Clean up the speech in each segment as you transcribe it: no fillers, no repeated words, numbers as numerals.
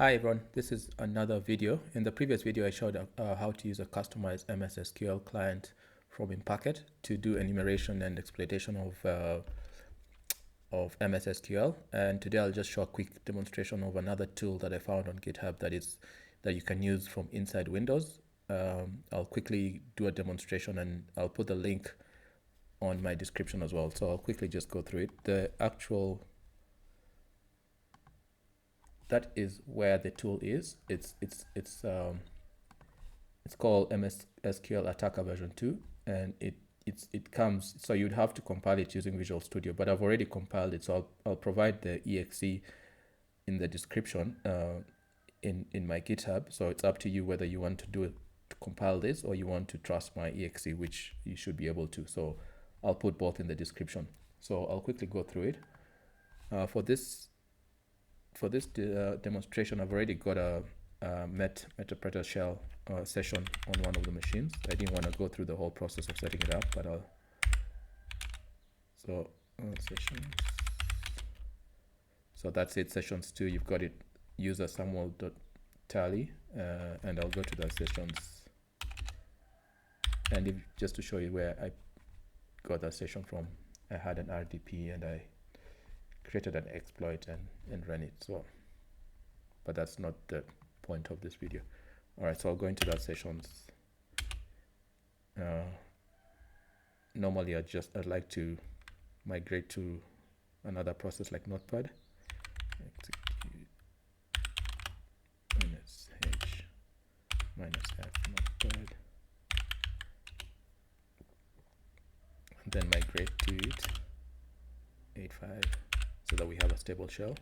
Hi everyone, this is another video. In the previous video I showed how to use a customized MSSQL client from Packet to do enumeration and exploitation of MSSQL, and today I'll just show a quick demonstration of another tool that I found on GitHub that you can use from inside Windows. I'll quickly do a demonstration and I'll put the link on my description as well, so I'll quickly just go through it. That is where the tool is. It's called MSSQL-Attacker version 2, and it comes, so you'd have to compile it using Visual Studio, but I've already compiled it, so I'll provide the exe in the description in my GitHub. So it's up to you whether you want to compile this or you want to trust my exe, which you should be able to. So I'll put both in the description. So I'll quickly go through it. For this demonstration, I've already got a Metapreter shell session on one of the machines. I didn't want to go through the whole process of setting it up, but sessions. So that's it, sessions 2. You've got it, user samuel.tally, and I'll go to the sessions, and just to show you where I got that session from, I had an RDP and I created an exploit and ran it. So, but that's not the point of this video. All right, so I'll go into that sessions. Normally I'd like to migrate to another process like Notepad. Execute -h -f Notepad, and then migrate to it 8.5 so that we have a stable shell.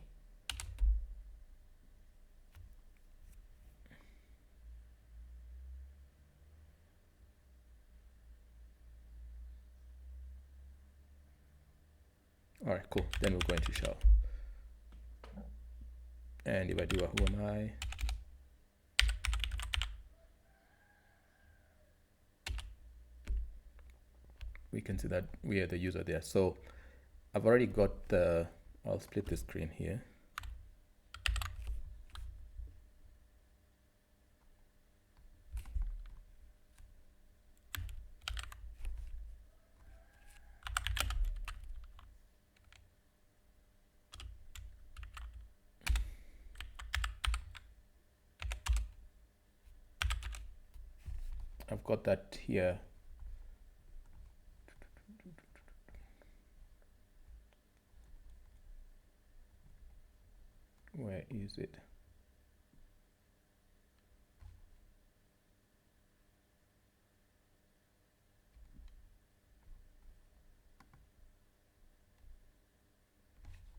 All right, cool. Then we'll go into shell. And if I do a who am I, we can see that we are the user there. So I've already got I'll split the screen here. I've got that here. Where is it?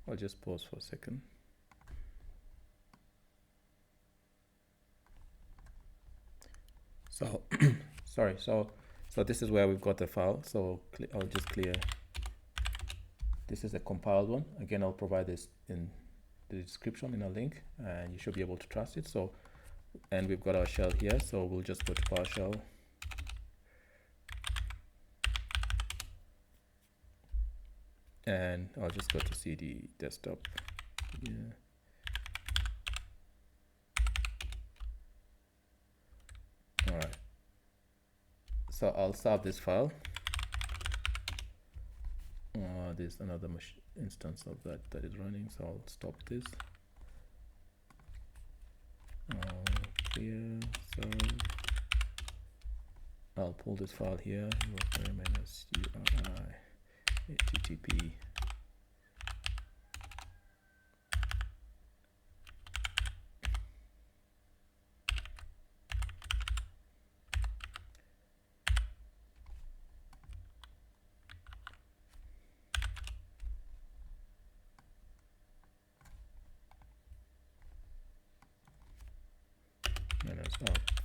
I'll just pause for a second. So sorry, so this is where we've got the file. So I'll just clear. This is a compiled one. Again, I'll provide this in the description in a link, and you should be able to trust it. So, and we've got our shell here, so we'll just go to PowerShell. And I'll just go to CD desktop. Yeah. All right. So I'll save this file. There's another instance of that is running, so I'll stop this. Clear. So I'll pull this file here. -URI HTTP.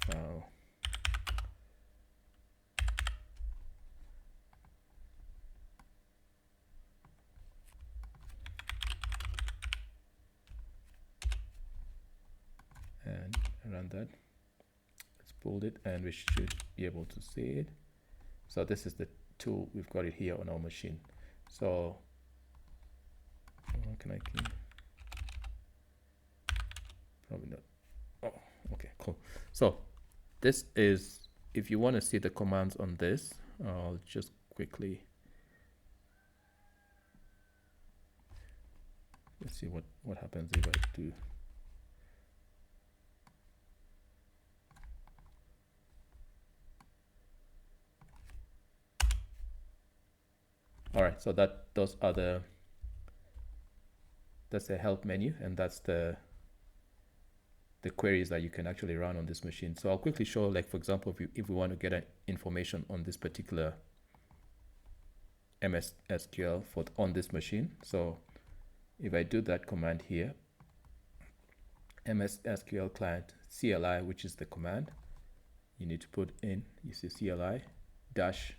File. And run that. Let's pull it, and we should be able to see it. So this is the tool. We've got it here on our machine. So can I Probably not. Oh, okay, cool. So this is, if you want to see the commands on this, I'll just quickly, let's see what happens if I do. All right, so those are that's the help menu, and that's the queries that you can actually run on this machine. So I'll quickly show, like, for example, if we want to get information on this particular MSSQL on this machine. So if I do that command here, MSSQL client CLI, which is the command, you need to put in, you see CLI dash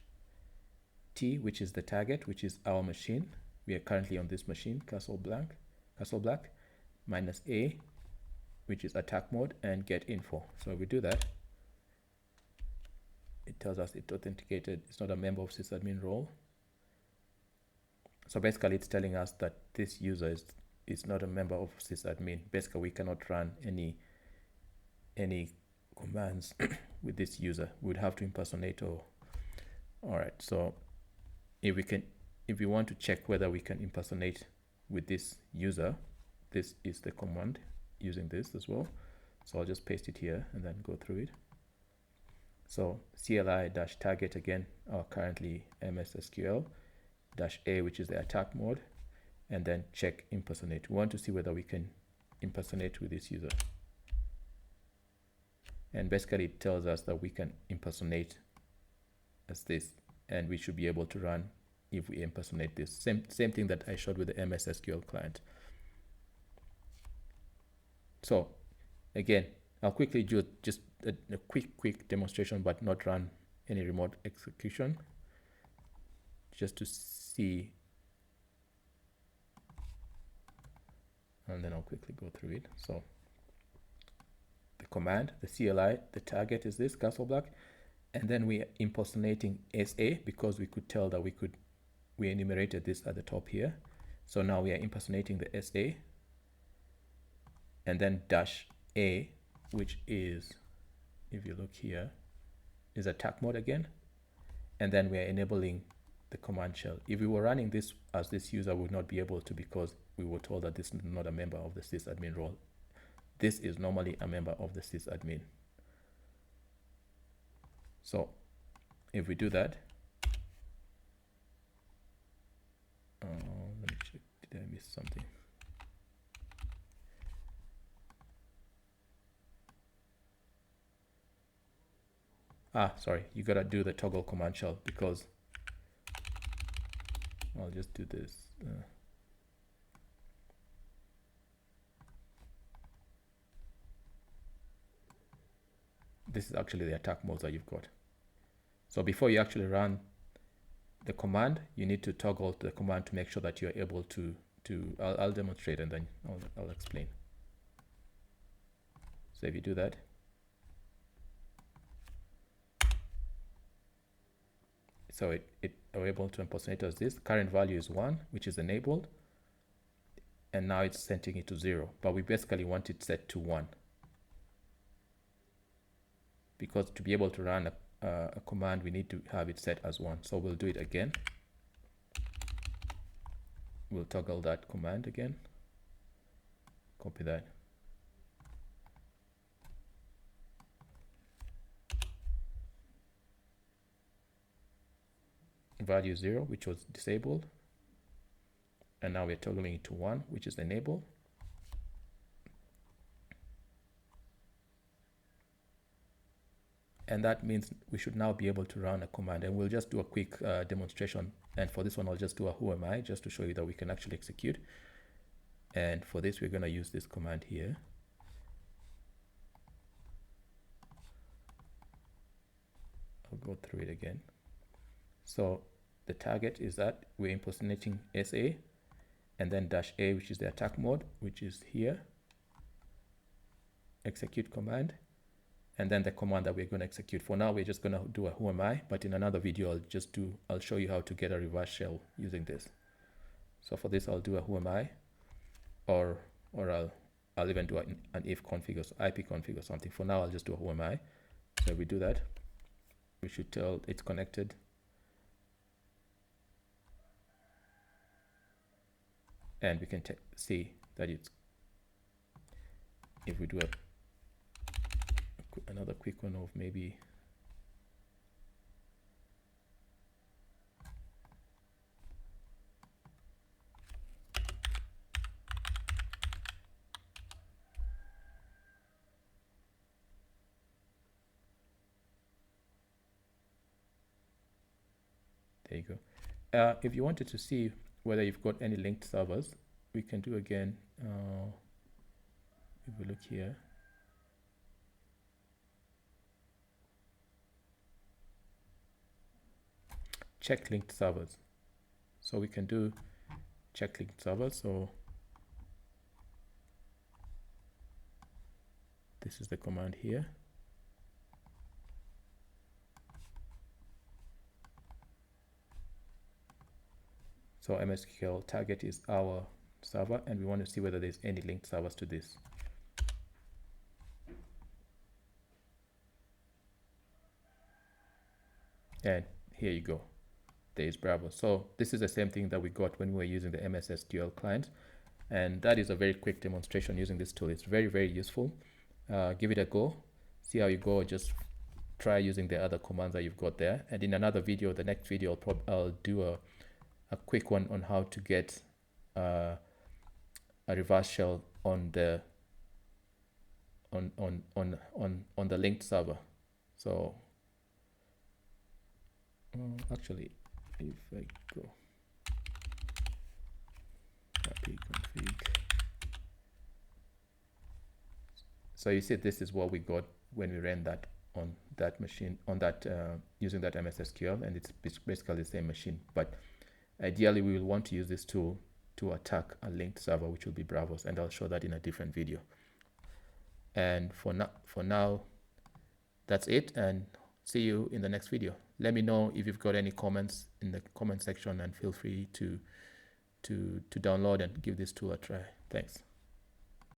T, which is the target, which is our machine. We are currently on this machine, Castle Black, minus A, which is attack mode, and get info. So if we do that, it tells us it's authenticated, it's not a member of sysadmin role. So basically it's telling us that this user is not a member of sysadmin. Basically we cannot run any commands with this user. We'd have to impersonate all right, so if we want to check whether we can impersonate with this user, this is the command using this as well. So I'll just paste it here and then go through it. So CLI-target again, our currently MSSQL-A, which is the attack mode, and then check impersonate. We want to see whether we can impersonate with this user. And basically it tells us that we can impersonate as this, and we should be able to run if we impersonate this. Same thing that I showed with the MSSQL client. So again, I'll quickly do just a quick demonstration, but not run any remote execution, just to see, and then I'll quickly go through it. So the command, the CLI, the target is this Castle Black, and then we are impersonating SA because we could tell that we enumerated this at the top here. So now we are impersonating the SA, and then dash A, which is, if you look here, is attack mode again, and then we are enabling the command shell. If we were running this as this user, we would not be able to, because we were told that this is not a member of the sysadmin role. This is normally a member of the sysadmin. So if we do that, let me check, did I miss something? Sorry, you gotta do the toggle command shell, because I'll just do this. This is actually the attack modes that you've got. So before you actually run the command, you need to toggle the command to make sure that you're able to I'll demonstrate and then I'll explain. So if you do that, so it are able to impersonate as this. Current value is 1, which is enabled, and now it's setting it to 0, but we basically want it set to 1, because to be able to run a command, we need to have it set as 1. So we'll do it again. We'll toggle that command again, copy that, value 0, which was disabled, and now we're toggling it to 1, which is enabled. And that means we should now be able to run a command, and we'll just do a quick demonstration. And for this one, I'll just do a who am I, just to show you that we can actually execute. And for this, we're going to use this command here. I'll go through it again. So the target is that we're impersonating SA, and then dash A, which is the attack mode, which is here. Execute command. And then the command that we're going to execute. For now, we're just going to do a who am I, but in another video, I'll show you how to get a reverse shell using this. So for this, I'll do a who am I, or I'll even do an if config or IP config or something. For now, I'll just do a who am I. So we do that. We should tell it's connected. And we can see that it's, if we do another quick one of maybe there you go. If you wanted to see whether you've got any linked servers, we can do again. If we look here, check linked servers. So we can do check linked servers. So this is the command here. So MSSQL target is our server, and we want to see whether there's any linked servers to this. And here you go. There is Bravo. So this is the same thing that we got when we were using the MSSQL client. And that is a very quick demonstration using this tool. It's very, very useful. Give it a go. See how you go. Just try using the other commands that you've got there. And in another video, the next video, I'll do a quick one on how to get a reverse shell on the on the linked server. So actually, if I go IP config, so you see this is what we got when we ran that on that machine, on that using that MSSQL, and it's basically the same machine. But ideally, we will want to use this tool to attack a linked server, which will be Bravos, and I'll show that in a different video. And for now, that's it, and see you in the next video. Let me know if you've got any comments in the comment section, and feel free to download and give this tool a try. Thanks.